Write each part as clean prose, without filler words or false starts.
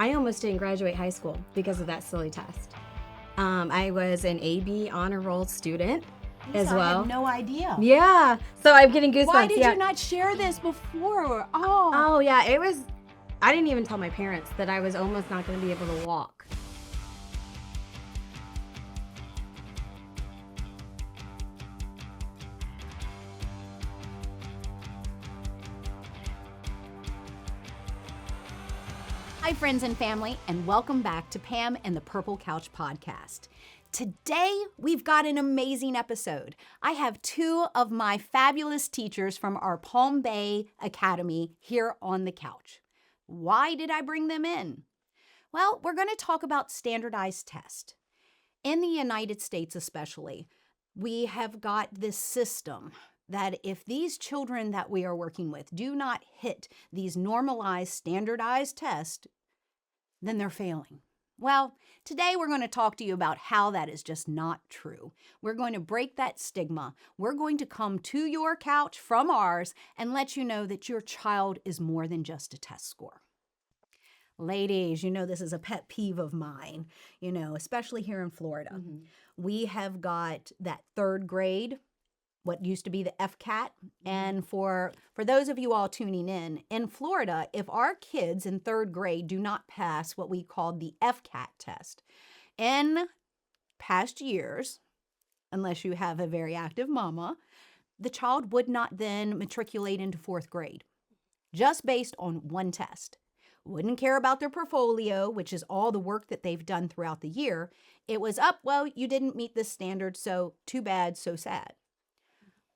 I almost didn't graduate high school because of that silly test. I was an AB honor roll student as well. I had no idea. Yeah. So I'm getting goosebumps. Why did you not share this before? Oh, yeah. I didn't even tell my parents that I was almost not going to be able to walk. Hi, friends and family, and welcome back to Pam and the Purple Couch podcast. Today, we've got an amazing episode. I have two of my fabulous teachers from our Palm Bay Academy here on the couch. Why did I bring them in? Well, we're going to talk about standardized tests. In the United States especially, we have got this system that if these children that we are working with do not hit these normalized, standardized tests, then they're failing. Well, today we're going to talk to you about how that is just not true. We're going to break that stigma. We're going to come to your couch from ours and let you know that your child is more than just a test score. Ladies, you know this is a pet peeve of mine, especially here in Florida. Mm-hmm. We have got that third grade, what used to be the FCAT. And for those of you all tuning in Florida, if our kids in third grade do not pass what we call the FCAT test, in past years, unless you have a very active mama, the child would not then matriculate into fourth grade, just based on one test. Wouldn't care about their portfolio, which is all the work that they've done throughout the year. It was well, you didn't meet this standard, so too bad, so sad.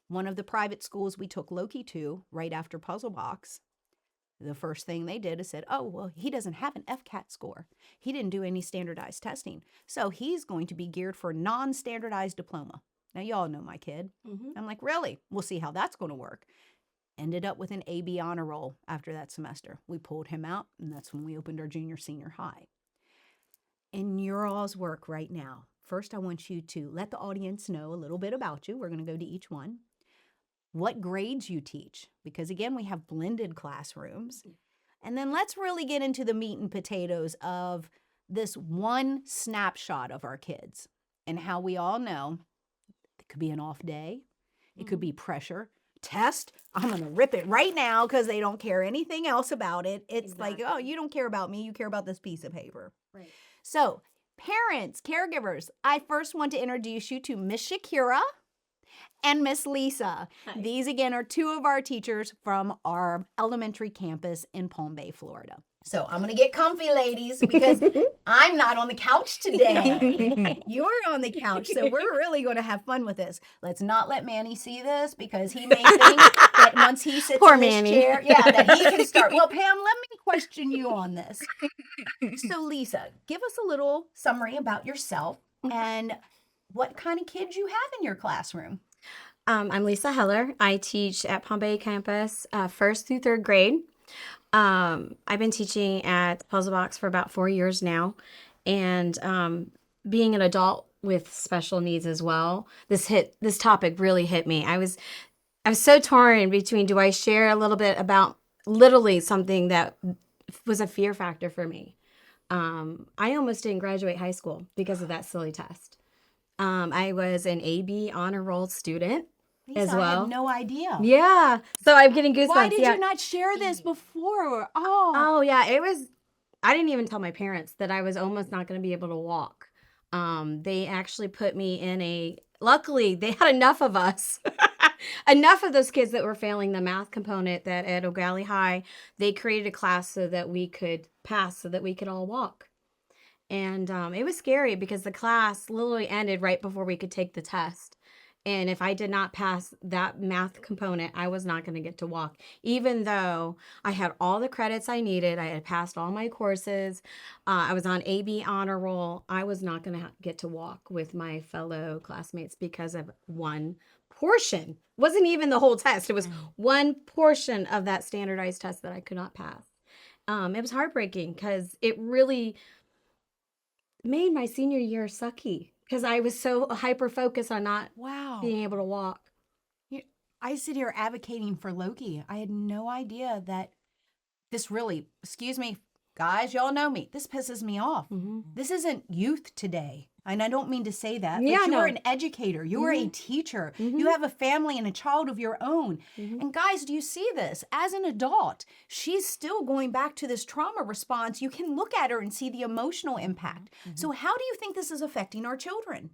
One of the private schools we took Loki to right after Puzzle Box, the first thing they did is said, oh, well, he doesn't have an FCAT score. He didn't do any standardized testing. So he's going to be geared for non-standardized diploma. Now, y'all know my kid. Mm-hmm. I'm like, really? We'll see how that's going to work. Ended up with an AB honor roll after that semester. We pulled him out, and that's when we opened our junior senior high. In your all's work right now, first I want you to let the audience know a little bit about you. We're going to go to each one. What grades you teach, because again, we have blended classrooms. And then let's really get into the meat and potatoes of this one snapshot of our kids and how we all know it could be an off day. It could be pressure. Test, I'm going to rip it right now because they don't care anything else about it. It's exactly. Like, oh, you don't care about me. You care about this piece of paper. Right. So parents, caregivers, I first want to introduce you to Miss Shakira and Miss Lisa. Hi. These, again, are two of our teachers from our elementary campus in Palm Bay, Florida. So I'm going to get comfy, ladies, because I'm not on the couch today. You're on the couch, so we're really going to have fun with this. Let's not let Manny see this because he may think that once he sits in this chair, that he can start. Well, Pam, let me question you on this. So, Lisa, give us a little summary about yourself and what kind of kids you have in your classroom. I'm Lisa Heller. I teach at Palm Bay campus, first through third grade. I've been teaching at Puzzle Box for about 4 years now, and being an adult with special needs as well, this topic really hit me. I was so torn between, do I share a little bit about literally something that was a fear factor for me? I almost didn't graduate high school because of that silly test. I was an AB honor roll student. Lisa, as well. I had no idea. Yeah. So I'm getting goosebumps. Why did you not share this before? Oh, yeah. I didn't even tell my parents that I was almost not going to be able to walk. They actually put me in luckily they had enough of us, enough of those kids that were failing the math component that at 𝘗𝘗𝘳, they created a class so that we could pass, so that we could all walk. And it was scary because the class literally ended right before we could take the test. And if I did not pass that math component, I was not going to get to walk. Even though I had all the credits I needed, I had passed all my courses, I was on AB honor roll, I was not going to get to walk with my fellow classmates because of one portion. It wasn't even the whole test. It was one portion of that standardized test that I could not pass. It was heartbreaking because it really made my senior year sucky. Because I was so hyper-focused on not being able to walk. I sit here advocating for Loki. I had no idea that this really, excuse me, guys, y'all know me. This pisses me off. This isn't youth today. And I don't mean to say that, but you're an educator. You're a teacher. You have a family and a child of your own. And guys, do you see this? As an adult, she's still going back to this trauma response. You can look at her and see the emotional impact. So how do you think this is affecting our children?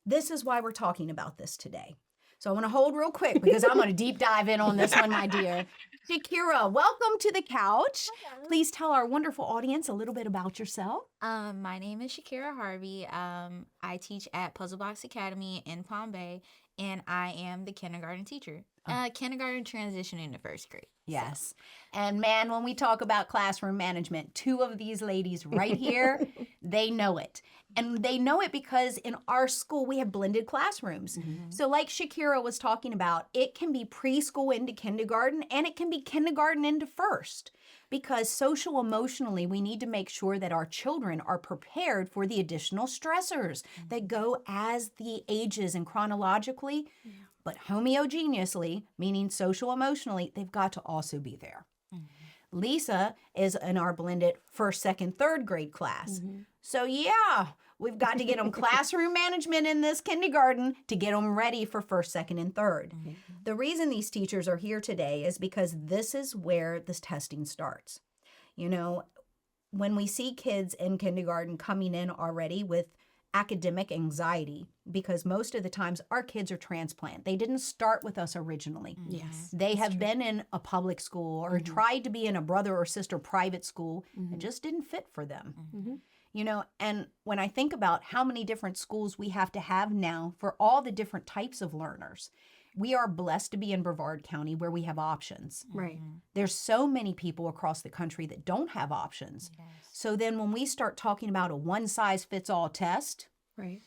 This is why we're talking about this today. So I want to hold real quick because I'm going to deep dive in on this one, my dear. 𝘗𝘶𝘳𝘭𝘦, welcome to the couch. Hello. Please tell our wonderful audience a little bit about yourself. My name is 𝘗𝘶𝘬𝘭𝘦. I teach at Puzzle Box Academy in Palm Bay, and I am the kindergarten teacher. Kindergarten transitioning into first grade. Yes. And man, when we talk about classroom management, two of these ladies right here, they know it. And they know it because in our school, we have blended classrooms. So like 𝘗𝘗𝘳𝘭𝘦 was talking about, it can be preschool into kindergarten, and it can be kindergarten into first. Because social emotionally, we need to make sure that our children are prepared for the additional stressors that go as the ages and chronologically, but homogeneously, meaning social emotionally, they've got to also be there. Lisa is in our blended first, second, third grade class. So yeah, we've got to get them classroom management in this kindergarten to get them ready for first, second, and third. The reason these teachers are here today is because this is where this testing starts. You know, when we see kids in kindergarten coming in already with academic anxiety, because most of the times our kids are transplant. They didn't start with us originally. Yes. They have been in a public school or tried to be in a brother or sister private school. It just didn't fit for them. You know, and when I think about how many different schools we have to have now for all the different types of learners, we are blessed to be in Brevard County where we have options. Right. There's so many people across the country that don't have options. So then when we start talking about a one-size-fits-all test, Right.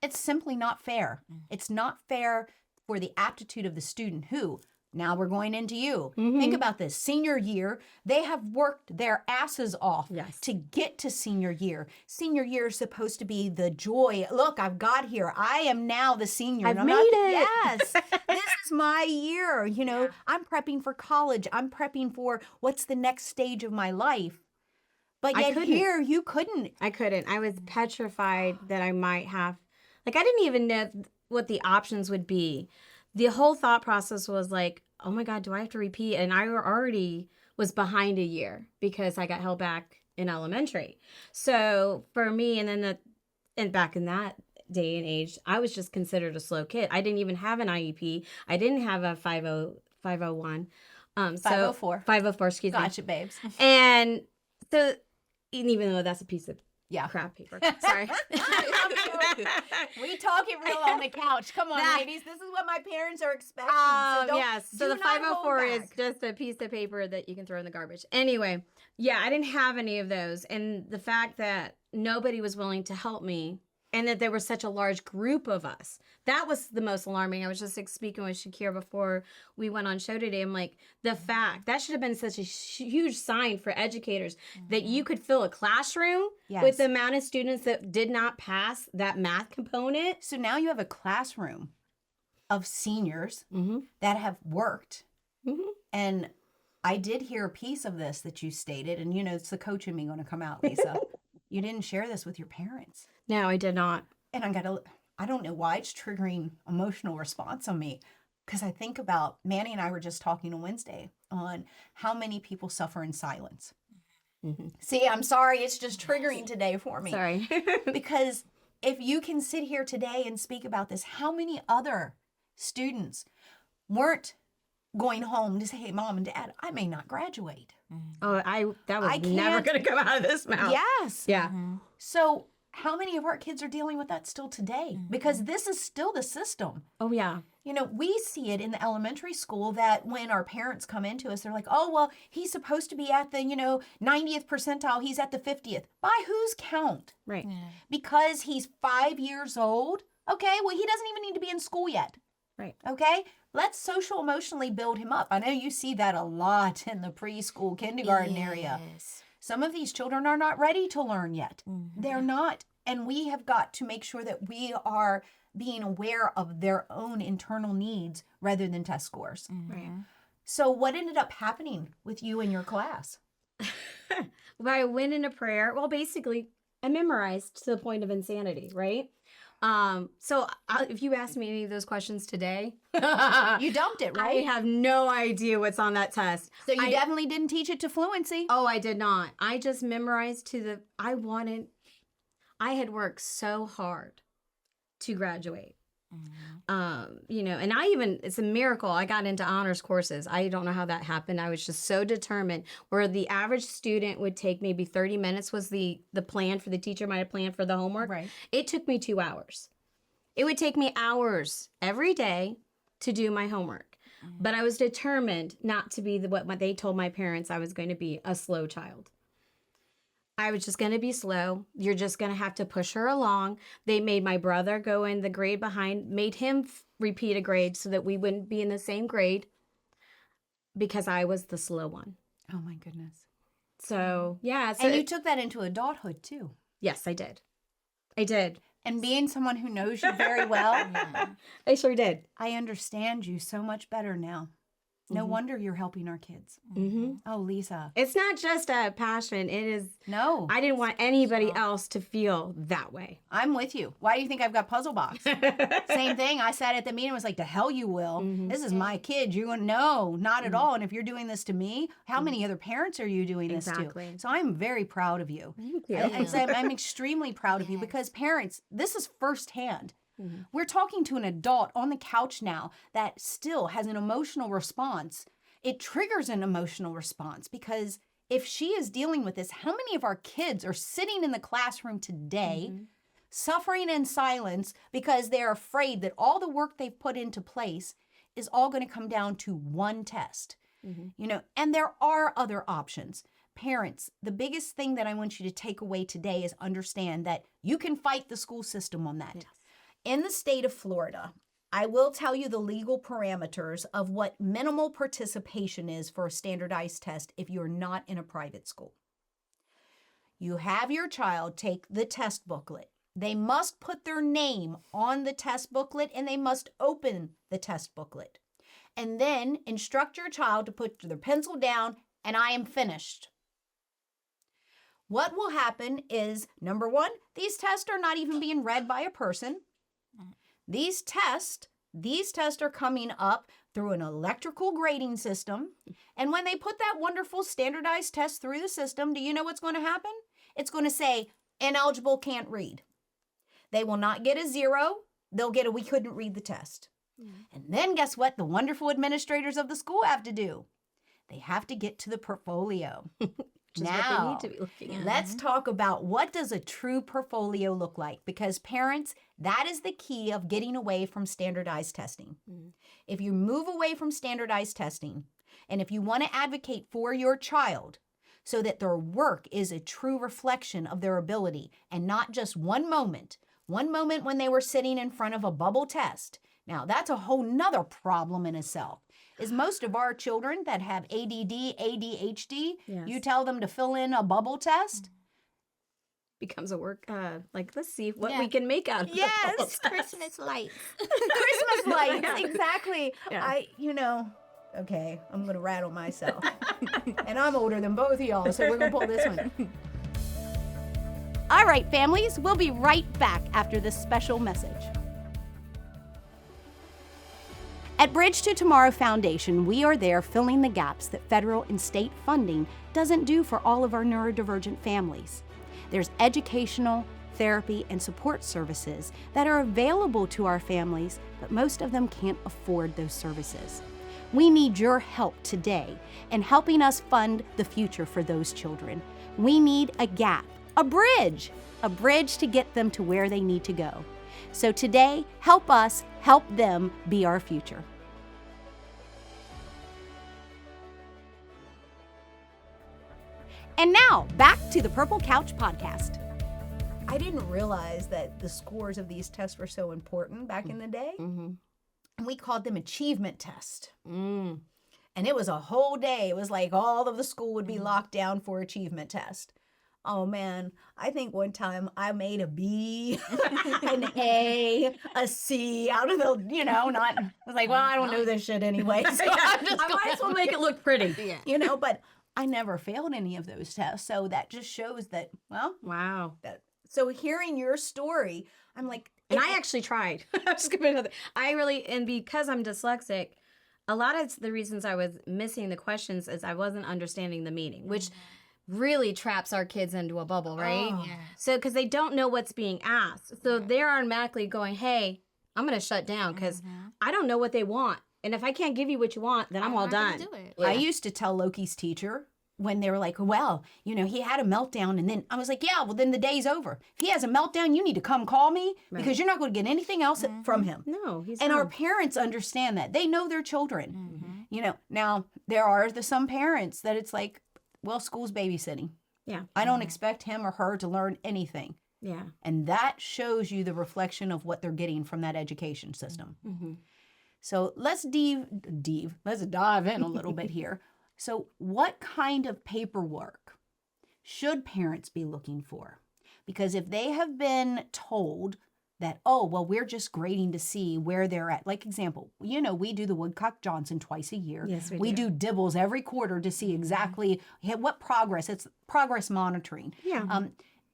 it's simply not fair. It's not fair for the aptitude of the student who, now we're going into you. Think about this. Senior year, they have worked their asses off to get to senior year. Senior year is supposed to be the joy. Look, I've got here. I am now the senior. I've made it. Yes. This is my year. You know, I'm prepping for college. I'm prepping for what's the next stage of my life. But I yet couldn't. here, you couldn't. I couldn't. I was petrified that I might have, like, I didn't even know what the options would be. The whole thought process was like, oh my God, do I have to repeat? And I already was behind a year because I got held back in elementary. So for me, and back in that day and age, I was just considered a slow kid. I didn't even have an IEP. I didn't have a 501. 504. 504, excuse me. Gotcha, babes. And so, even though that's a piece of Yeah. crap paper. Sorry. We talk it real on the couch. Come on, ladies. This is what my parents are expecting. Yes. So the 504 is just a piece of paper that you can throw in the garbage. Anyway, yeah, I didn't have any of those. And the fact that nobody was willing to help me and that there was such a large group of us, that was the most alarming. I was just speaking with 𝘗𝘗𝘳𝘭𝘦 before we went on show today. I'm like, the fact, that should have been such a huge sign for educators that you could fill a classroom with the amount of students that did not pass that math component. So now you have a classroom of seniors that have worked. And I did hear a piece of this that you stated, and you know, it's the coach in me going to come out, Lisa. You didn't share this with your parents. No, I did not. And I don't know why it's triggering emotional response on me. Because I think about, Manny and I were just talking on Wednesday on how many people suffer in silence. See, I'm sorry, it's just triggering today for me. Sorry. Because if you can sit here today and speak about this, how many other students weren't going home to say, hey, Mom and Dad, I may not graduate. That was never going to come out of this mouth. Yes. Yeah. So how many of our kids are dealing with that still today? Because this is still the system. Oh, yeah. You know, we see it in the elementary school that when our parents come into us, they're like, oh, well, he's supposed to be at the, 90th percentile. He's at the 50th. By whose count? Right. Because he's 5 years old? Okay, well, he doesn't even need to be in school yet. Right. Okay? Let's social emotionally build him up. I know you see that a lot in the preschool, kindergarten area. Some of these children are not ready to learn yet. They're not. And we have got to make sure that we are being aware of their own internal needs rather than test scores. Right. So what ended up happening with you and your class? But I went into prayer. Well, basically, I memorized to the point of insanity, right? If you ask me any of those questions today, You dumped it, I right? have no idea what's on that test. So you definitely didn't teach it to fluency. Oh, I did not. I just memorized I had worked so hard to graduate. And it's a miracle. I got into honors courses. I don't know how that happened. I was just so determined. Where the average student would take maybe 30 minutes was the plan for the teacher might have planned for the homework. Right. It took me 2 hours. It would take me hours every day to do my homework. But I was determined not to be what they told my parents I was going to be, a slow child. I was just going to be slow. You're just going to have to push her along. They made my brother go in the grade behind, made him repeat a grade so that we wouldn't be in the same grade because I was the slow one. Oh, my goodness. So, yeah. And you took that into adulthood, too. Yes, I did. I did. And being someone who knows you very well, I sure did. I understand you so much better now. No wonder you're helping our kids. Mm-hmm. Oh, Lisa. It's not just a passion. It is. No. I didn't want anybody else to feel that way. I'm with you. Why do you think I've got Puzzle Box? Same thing. I sat at the meeting and was like, to hell you will. This is my kid. You're going, no, not at all. And if you're doing this to me, how many other parents are you doing this to? So I'm very proud of you. Thank you. I'm extremely proud of you because parents, this is firsthand. We're talking to an adult on the couch now that still has an emotional response. It triggers an emotional response because if she is dealing with this, how many of our kids are sitting in the classroom today suffering in silence because they're afraid that all the work they've put into place is all going to come down to one test? And there are other options. Parents, the biggest thing that I want you to take away today is understand that you can fight the school system on that. Yes. In the state of Florida, I will tell you the legal parameters of what minimal participation is for a standardized test if you're not in a private school. You have your child take the test booklet. They must put their name on the test booklet and they must open the test booklet. And then instruct your child to put their pencil down and I am finished. What will happen is, number one, these tests are not even being read by a person. These tests are coming up through an electrical grading system. And when they put that wonderful standardized test through the system, do you know what's going to happen? It's going to say, ineligible, can't read. They will not get a 0. They'll get a we couldn't read the test. And then guess what the wonderful administrators of the school have to do? They have to get to the portfolio. Now, what they need to be looking at. Let's talk about what does a true portfolio look like? Because parents, that is the key of getting away from standardized testing. If you move away from standardized testing, and if you want to advocate for your child so that their work is a true reflection of their ability and not just one moment when they were sitting in front of a bubble test. Now, that's a whole nother problem in itself. Is most of our children that have ADD, ADHD, you tell them to fill in a bubble test? Becomes a work, let's see what we can make out of Yes, Christmas lights. Christmas lights, exactly. Yeah. Okay, I'm going to rattle myself. And I'm older than both of y'all, so we're going to pull this one. All right, families, we'll be right back after this special message. At Bridge to Tomorrow Foundation, we are there filling the gaps that federal and state funding doesn't do for all of our neurodivergent families. There's educational, therapy, and support services that are available to our families, but most of them can't afford those services. We need your help today in helping us fund the future for those children. We need a gap, a bridge to get them to where they need to go. So today, help us help them be our future. And now, back to the Purple Couch Podcast. I didn't realize that the scores of these tests were so important back in the day. And we called them achievement tests. And it was a whole day. It was like all of the school would be locked down for achievement test. Oh man, I think one time I made a B, an A, a C out of the, I was like, well, I don't know this shit anyway. So I might as well make it look pretty. But I never failed any of those tests. So that just shows that, well, Wow. so hearing your story, I'm like, And I actually tried. I'm just gonna another. And because I'm dyslexic, a lot of the reasons I was missing the questions is I wasn't understanding the meaning, which really traps our kids into a bubble, right? Oh, yeah. So, because they don't know what's being asked. So they're automatically going, hey, I'm going to shut down because I don't know what they want. And if I can't give you what you want, then I'm all not gonna done. do it. I used to tell Loki's teacher when they were like, well, he had a meltdown. And then I was like, yeah, well, then the day's over. If he has a meltdown, you need to come call me because you're not going to get anything else from him. No, he's And our not. parents understand that. They know their children. Now there are some parents that it's like, well, school's babysitting. Yeah. I don't expect him or her to learn anything. Yeah. And that shows you the reflection of what they're getting from that education system. So let's dive in a little bit here. So what kind of paperwork should parents be looking for? Because if they have been told that, oh, well, we're just grading to see where they're at. Like example, we do the Woodcock-Johnson twice a year. Yes, we do Dibbles every quarter to see exactly what progress. It's progress monitoring. Yeah.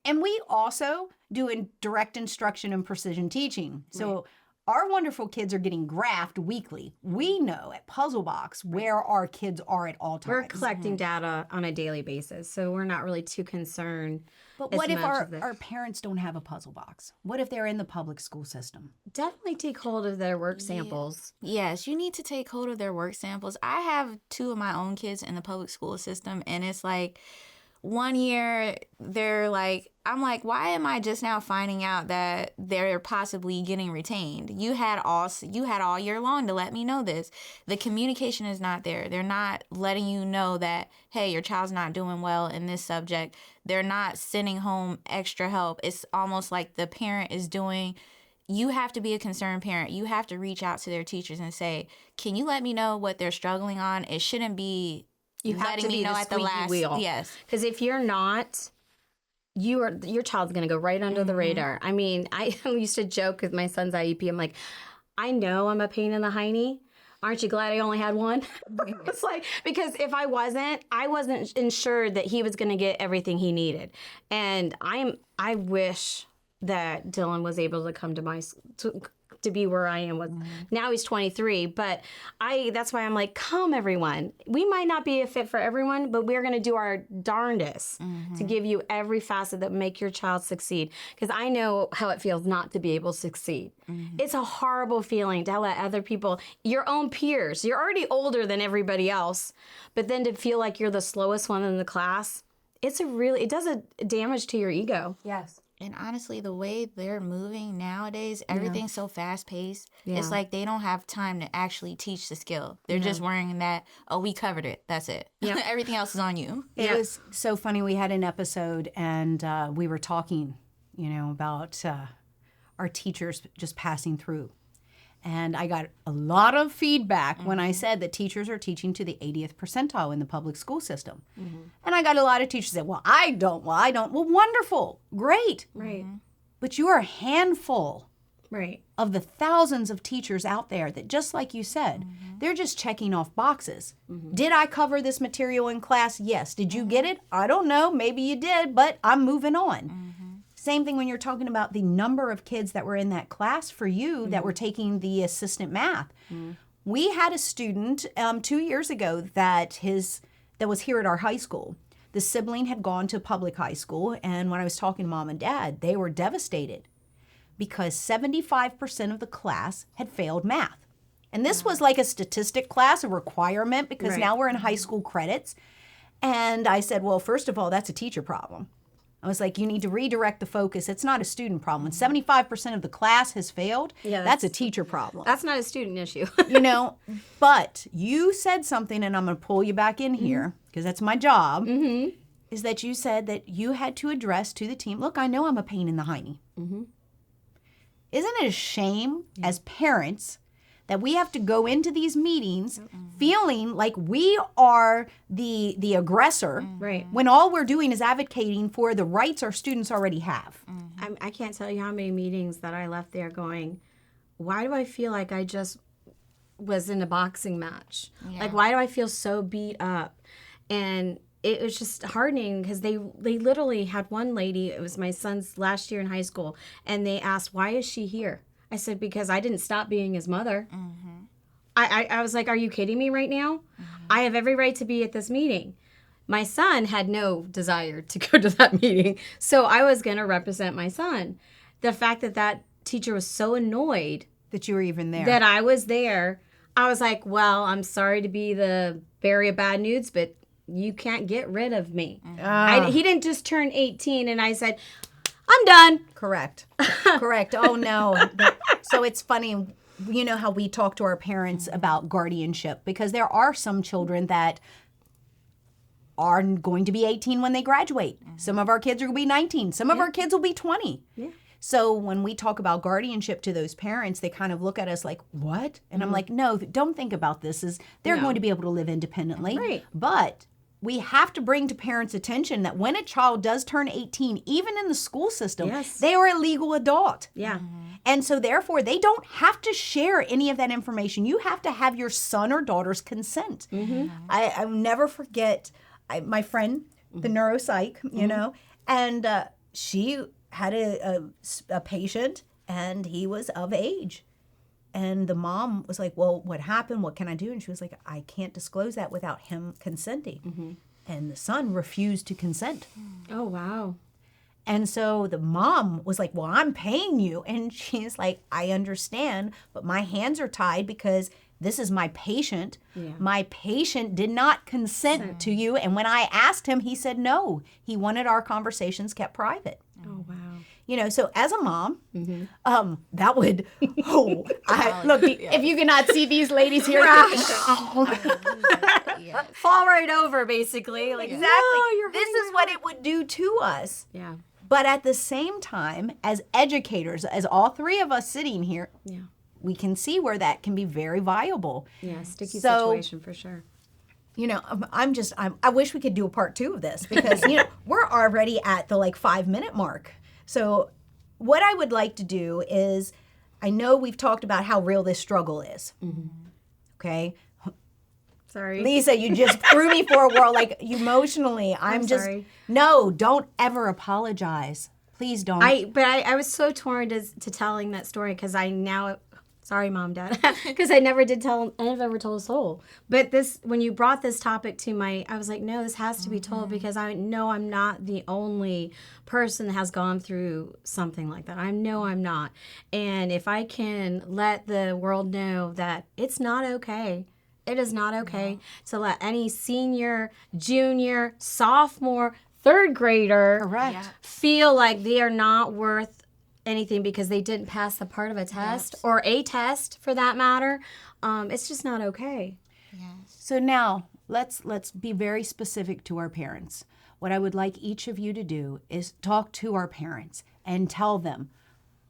And we also do direct instruction and precision teaching. So our wonderful kids are getting graphed weekly. We know at Puzzlebox where our kids are at all times. We're collecting data on a daily basis, so we're not really too concerned. But as what if much as our parents don't have a Puzzlebox? What if they're in the public school system? Definitely take hold of their work samples. Yes, you need to take hold of their work samples. I have 2 of my own kids in the public school system, and it's like one year I'm like, why am I just now finding out that they're possibly getting retained? You had all year long to let me know this. The communication is not there. They're not letting you know that, hey, your child's not doing well in this subject. They're not sending home extra help. It's almost like the parent is doing. You have to be a concerned parent. You have to reach out to their teachers and say, can you let me know what they're struggling on? It shouldn't be You have letting to me be know the at the squeaky last. wheel. Yes. Because if you're not, your child's going to go right under the radar. I mean, I used to joke with my son's IEP. I'm like, I know I'm a pain in the hiney. Aren't you glad I only had one? It's like, because if I wasn't ensured that he was going to get everything he needed. And I wish that Dylan was able to come to be where I am with. Now he's 23, but that's why I'm like, come everyone. We might not be a fit for everyone, but we're going to do our darndest to give you every facet that will make your child succeed. Because I know how it feels not to be able to succeed. It's a horrible feeling to let other people, your own peers, you're already older than everybody else, but then to feel like you're the slowest one in the class, it does a damage to your ego. Yes. And honestly, the way they're moving nowadays, everything's so fast paced. Yeah. It's like they don't have time to actually teach the skill. They're just worrying that, oh, we covered it. That's it. Yeah. Everything else is on you. It was so funny. We had an episode and we were talking, about our teachers just passing through. And I got a lot of feedback when I said that teachers are teaching to the 80th percentile in the public school system. And I got a lot of teachers that, well, I don't. Well, wonderful. Great. Right. But you are a handful Right. of the thousands of teachers out there that, just like you said, they're just checking off boxes. Did I cover this material in class? Yes. Did you get it? I don't know. Maybe you did, but I'm moving on. Same thing when you're talking about the number of kids that were in that class for you that were taking the assistant math. We had a student 2 years ago that was here at our high school. The sibling had gone to public high school, and when I was talking to mom and dad, they were devastated because 75% of the class had failed math. And this was like a statistic class, a requirement, because now we're in high school credits. And I said, well, first of all, that's a teacher problem. I was like, you need to redirect the focus. It's not a student problem. When 75% of the class has failed, that's a teacher problem. That's not a student issue. But you said something, and I'm going to pull you back in here, because that's my job, is that you said that you had to address to the team, look, I know I'm a pain in the hiney. Isn't it a shame as parents that we have to go into these meetings feeling like we are the aggressor when all we're doing is advocating for the rights our students already have? I can't tell you how many meetings that I left there going, why do I feel like I just was in a boxing match? Like, why do I feel so beat up? And it was just hardening because they literally had one lady, it was my son's last year in high school, and they asked, why is she here? I said, because I didn't stop being his mother. Mm-hmm. I was like, are you kidding me right now? Mm-hmm. I have every right to be at this meeting. My son had no desire to go to that meeting, so I was going to represent my son. The fact that teacher was so annoyed that you were even there, that I was there, I was like, well, I'm sorry to be the bearer of bad news, but you can't get rid of me. He didn't just turn 18, and I said, I'm done. Correct. Correct. Oh, no. So it's funny, you know how we talk to our parents about guardianship, because there are some children that are going to be 18 when they graduate. Some of our kids are going to be 19. Some of our kids will be 20. Yeah. So when we talk about guardianship to those parents, they kind of look at us like, what? And I'm like, no, don't think about this as they're going to be able to live independently. Right. But we have to bring to parents' attention that when a child does turn 18, even in the school system, they are a legal adult. Yeah. And so therefore, they don't have to share any of that information. You have to have your son or daughter's consent. I'll never forget my friend, the neuropsych, you know, and she had a patient, and he was of age. And the mom was like, well, what happened? What can I do? And she was like, I can't disclose that without him consenting. And the son refused to consent. Oh, wow. And so the mom was like, well, I'm paying you. And she's like, I understand, but my hands are tied because this is my patient. Yeah. My patient did not consent to you. And when I asked him, he said no. He wanted our conversations kept private. Oh, wow. You know, so as a mom, that would, look, if you cannot see these ladies here, fall right over, basically. Like, exactly. No, this is what it would do to us. Yeah. But at the same time, as educators, as all three of us sitting here, we can see where that can be very viable. Yeah, sticky situation for sure. You know, I wish we could do a part 2 of this because, you know, we're already at the 5-minute mark. So what I would like to do is, I know we've talked about how real this struggle is. Okay? Sorry. Lisa, you just threw me for a whirl. Emotionally, I'm just, sorry. No, don't ever apologize. Please don't. I was so torn to telling that story because sorry, Mom, Dad, because I never ever told a soul. But when you brought this topic to I was like, no, this has to be told because I know I'm not the only person that has gone through something like that. I know I'm not. And if I can let the world know that it's not okay. It is not okay to let any senior, junior, sophomore, third grader feel like they are not worth anything because they didn't pass the part of a test or a test for that matter. It's just not okay. Yes. So now let's be very specific to our parents. What I would like each of you to do is talk to our parents and tell them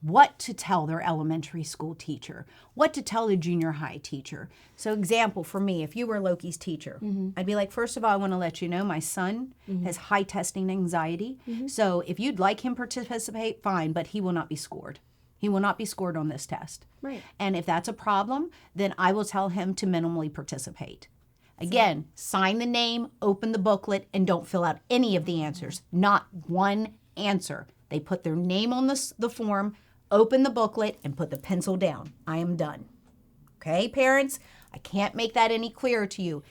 what to tell their elementary school teacher, what to tell the junior high teacher. So example for me, if you were Loki's teacher, I'd be like, first of all, I want to let you know my son has high testing anxiety. So if you'd like him to participate, fine, but he will not be scored. He will not be scored on this test. Right. And if that's a problem, then I will tell him to minimally participate. Again, sign the name, open the booklet, and don't fill out any of the answers. Not one answer. They put their name on the form, open the booklet, and put the pencil down. I am done. Okay, parents? I can't make that any clearer to you.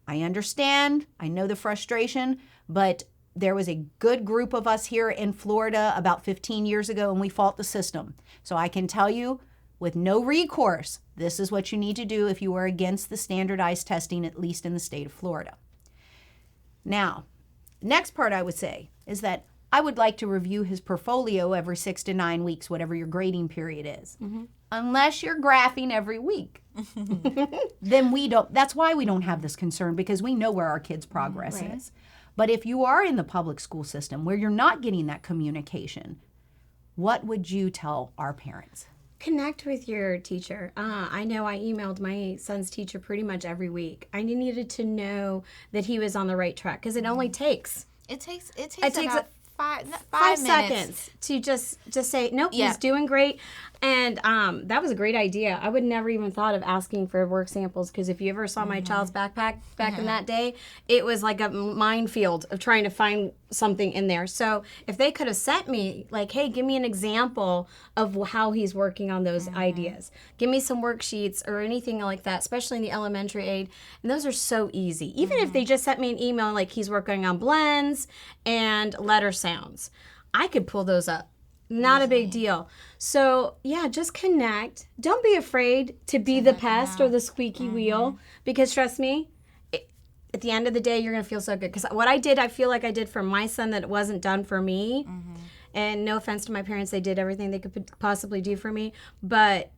I understand. I know the frustration, but there was a good group of us here in Florida about 15 years ago, and we fought the system. So I can tell you, with no recourse, this is what you need to do if you are against the standardized testing, at least in the state of Florida. Now, next part I would say is that I would like to review his portfolio every 6 to 9 weeks, whatever your grading period is. Unless you're graphing every week. Then that's why we don't have this concern, because we know where our kids' progress is. But if you are in the public school system where you're not getting that communication, what would you tell our parents? Connect with your teacher. I know I emailed my son's teacher pretty much every week. I needed to know that he was on the right track because it only takes. It takes about five five minutes. seconds to just say, nope, he's doing great. And that was a great idea. I would never even thought of asking for work samples, because if you ever saw my child's backpack back in that day, it was like a minefield of trying to find something in there. So if they could have sent me like, hey, give me an example of how he's working on those ideas. Give me some worksheets or anything like that, especially in the elementary aid. And those are so easy. Even if they just sent me an email like he's working on blends and letter sounds, I could pull those up. Not a big deal. So, yeah, just connect. Don't be afraid to be the pest or the squeaky wheel, because trust me, at the end of the day, you're going to feel so good. Because what I did, I feel like I did for my son that wasn't done for me. And no offense to my parents, they did everything they could possibly do for me. But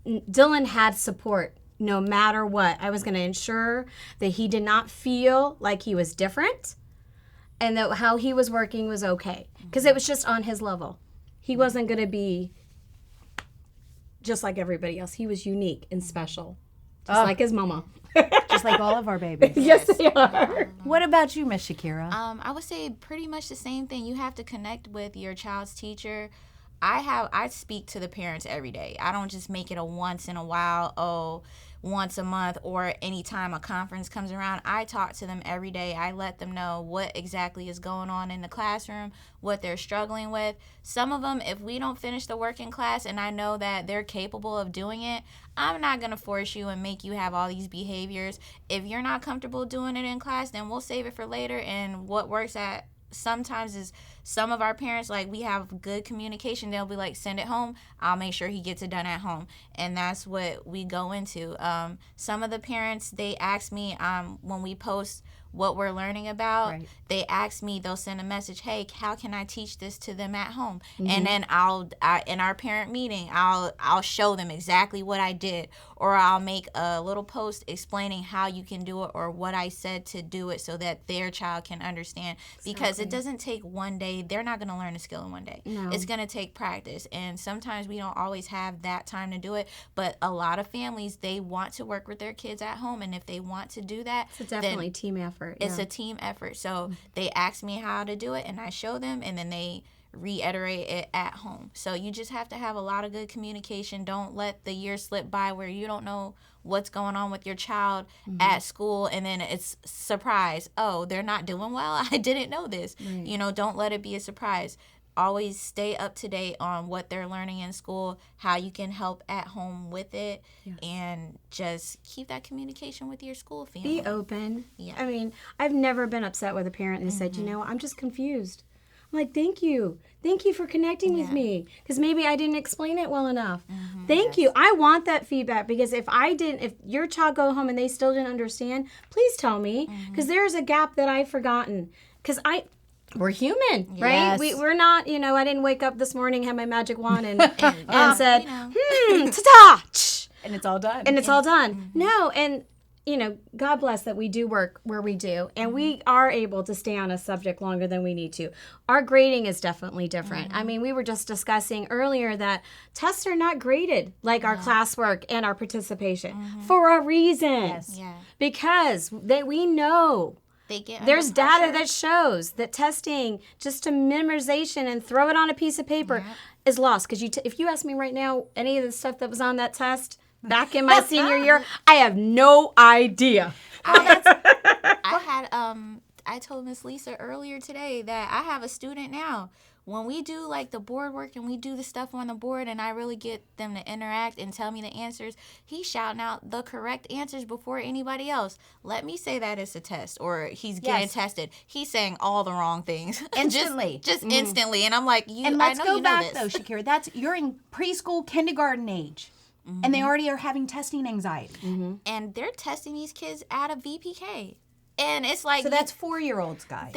Dylan had support no matter what. I was going to ensure that he did not feel like he was different, and that how he was working was okay. Because it was just on his level. He wasn't going to be just like everybody else. He was unique and special, just like his mama. Just like all of our babies. Yes, they are. What about you, Miss Shakira? I would say pretty much the same thing. You have to connect with your child's teacher. I speak to the parents every day. I don't just make it a once in a while, once a month, or anytime a conference comes around. I talk to them every day. I let them know what exactly is going on in the classroom, what they're struggling with. Some of them, if we don't finish the work in class and I know that they're capable of doing it, I'm not going to force you and make you have all these behaviors. If you're not comfortable doing it in class, then we'll save it for later. And what works at sometimes is some of our parents, like, we have good communication. They'll be like, send it home. I'll make sure he gets it done at home. And that's what we go into. Some of the parents, they ask me when we post what we're learning about, they ask me, they'll send a message, hey, how can I teach this to them at home? And then in our parent meeting, I'll show them exactly what I did, or I'll make a little post explaining how you can do it or what I said to do it so that their child can understand. Because it doesn't take one day. They're not going to learn a skill in one day. No. It's going to take practice. And sometimes we don't always have that time to do it. But a lot of families, they want to work with their kids at home. And if they want to do that, it's definitely team effort. It's a team effort. So they ask me how to do it, and I show them, and then they reiterate it at home. So you just have to have a lot of good communication. Don't let the year slip by where you don't know what's going on with your child at school, and then it's surprise. Oh, they're not doing well? I didn't know this. Don't let it be a surprise. Always stay up to date on what they're learning in school, how you can help at home with it, and just keep that communication with your school family. Be open. Yeah. I mean, I've never been upset with a parent who said, I'm just confused. I'm like, thank you. Thank you for connecting with me, because maybe I didn't explain it well enough. Thank you. I want that feedback, because if your child go home and they still didn't understand, please tell me, because there's a gap that I've forgotten. Because we're human, right? Yes. We're not, I didn't wake up this morning, had my magic wand and said, ta-ta! And it's all done. And it's all done. No, and, God bless that we do work where we do, and we are able to stay on a subject longer than we need to. Our grading is definitely different. I mean, we were just discussing earlier that tests are not graded like our classwork and our participation for a reason. Yes. Yeah. Because we know there's data that shows that testing just to memorization and throw it on a piece of paper is lost. Because if you ask me right now, any of the stuff that was on that test back in my senior year, I have no idea. I told Miss Lisa earlier today that I have a student now. When we do like the board work and we do the stuff on the board and I really get them to interact and tell me the answers, he's shouting out the correct answers before anybody else. Let me say that it's a test, or he's getting tested. He's saying all the wrong things. Instantly. just instantly. And I'm like, and let's go back though, Shakira. You're in preschool, kindergarten age. And they already are having testing anxiety. And they're testing these kids out of VPK. And it's like, so that's 4-year-olds, guys.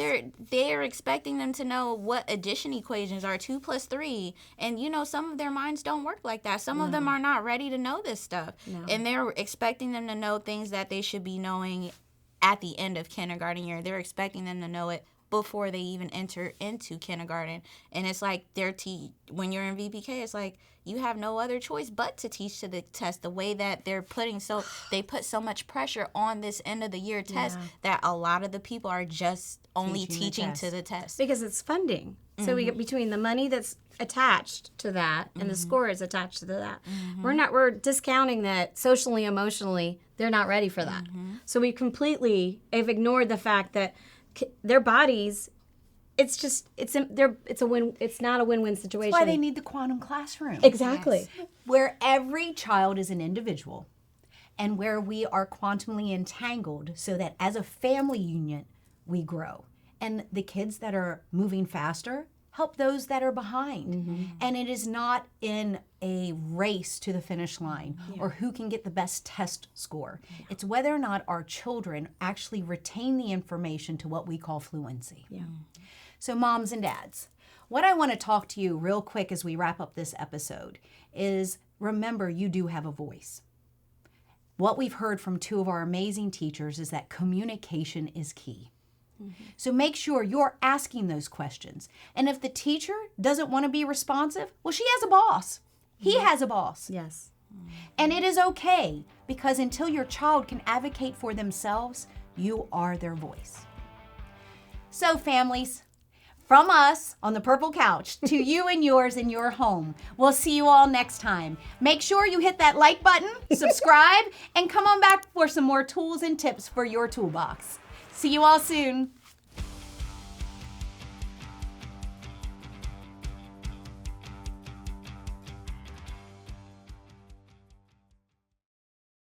They're expecting them to know what addition equations are, 2 + 3. And some of their minds don't work like that. Some of them are not ready to know this stuff. No. And they're expecting them to know things that they should be knowing at the end of kindergarten year. They're expecting them to know it before they even enter into kindergarten. And it's like when you're in VPK, it's like you have no other choice but to teach to the test. The way that they put so much pressure on this end of the year test that a lot of the people are just only teaching to the test. Because it's funding. So we get between the money that's attached to that and the score is attached to that. We're discounting that socially, emotionally, they're not ready for that. So we completely have ignored the fact that their bodies, it's not a win-win situation. That's why they need the quantum classroom. Exactly. Where every child is an individual and where we are quantumly entangled so that as a family unit, we grow. And the kids that are moving faster help those that are behind. And it is not in a race to the finish line or who can get the best test score. It's whether or not our children actually retain the information to what we call fluency. So moms and dads, what I want to talk to you real quick as we wrap up this episode is remember you do have a voice. What we've heard from two of our amazing teachers is that communication is key. So make sure you're asking those questions. And if the teacher doesn't want to be responsive, well, she has a boss. He has a boss. Yes. And it is okay because until your child can advocate for themselves, you are their voice. So families, from us on the Purple Couch to you and yours in your home, we'll see you all next time. Make sure you hit that like button, subscribe, and come on back for some more tools and tips for your toolbox. See you all soon.